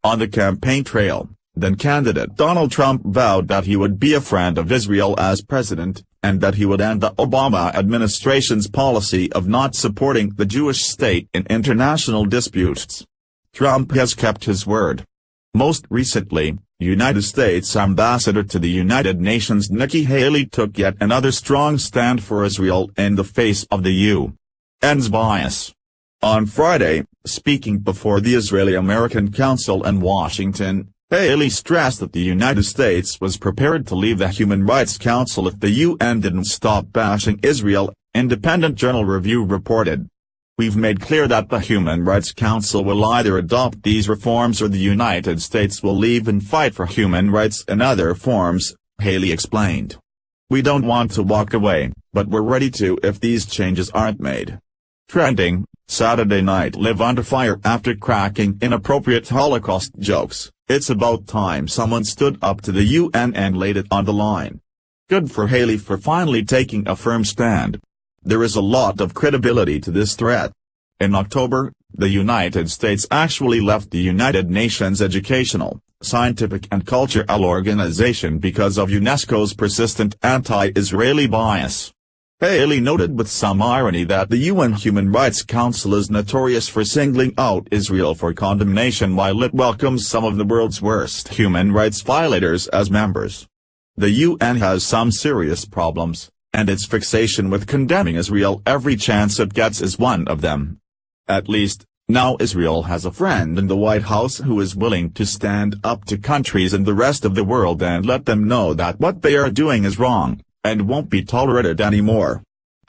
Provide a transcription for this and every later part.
On the campaign trail, then-candidate Donald Trump vowed that he would be a friend of Israel as president, and that he would end the Obama administration's policy of not supporting the Jewish state in international disputes. Trump has kept his word. Most recently, United States Ambassador to the United Nations Nikki Haley took yet another strong stand for Israel in the face of the UN's bias. On Friday, speaking before the Israeli-American Council in Washington, Haley stressed that the United States was prepared to leave the Human Rights Council if the UN didn't stop bashing Israel, Independent Journal Review reported. "We've made clear that the Human Rights Council will either adopt these reforms or the United States will leave and fight for human rights in other forms," Haley explained. "We don't want to walk away, but we're ready to if these changes aren't made." Trending, Saturday Night Live under fire after cracking inappropriate Holocaust jokes. It's about time someone stood up to the UN and laid it on the line. Good for Haley for finally taking a firm stand. There is a lot of credibility to this threat. In October, the United States actually left the United Nations Educational, Scientific and Cultural Organization because of UNESCO's persistent anti-Israeli bias. Haley noted with some irony that the UN Human Rights Council is notorious for singling out Israel for condemnation while it welcomes some of the world's worst human rights violators as members. The UN has some serious problems, and its fixation with condemning Israel every chance it gets is one of them. At least, now Israel has a friend in the White House who is willing to stand up to countries in the rest of the world and let them know that what they are doing is wrong, and won't be tolerated anymore.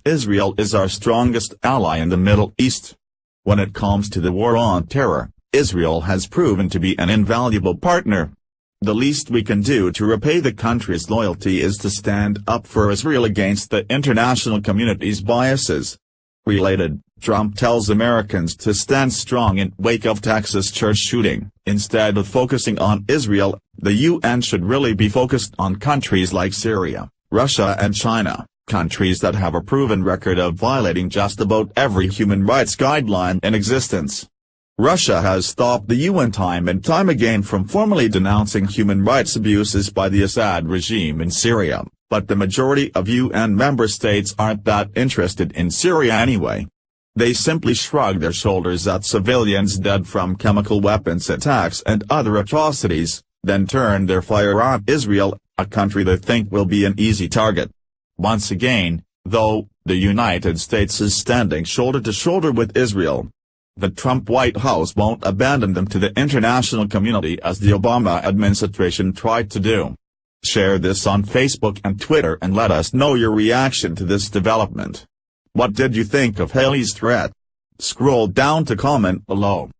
Israel is our strongest ally in the Middle East. When it comes to the war on terror, Israel has proven to be an invaluable partner. The least we can do to repay the country's loyalty is to stand up for Israel against the international community's biases. Related, Trump tells Americans to stand strong in wake of Texas church shooting. Instead of focusing on Israel, the UN should really be focused on countries like Syria, Russia and China, countries that have a proven record of violating just about every human rights guideline in existence. Russia has stopped the UN time and time again from formally denouncing human rights abuses by the Assad regime in Syria, but the majority of UN member states aren't that interested in Syria anyway. They simply shrug their shoulders at civilians dead from chemical weapons attacks and other atrocities, then turn their fire on Israel, a country they think will be an easy target. Once again, though, the United States is standing shoulder to shoulder with Israel. The Trump White House won't abandon them to the international community as the Obama administration tried to do. Share this on Facebook and Twitter and let us know your reaction to this development. What did you think of Haley's threat? Scroll down to comment below.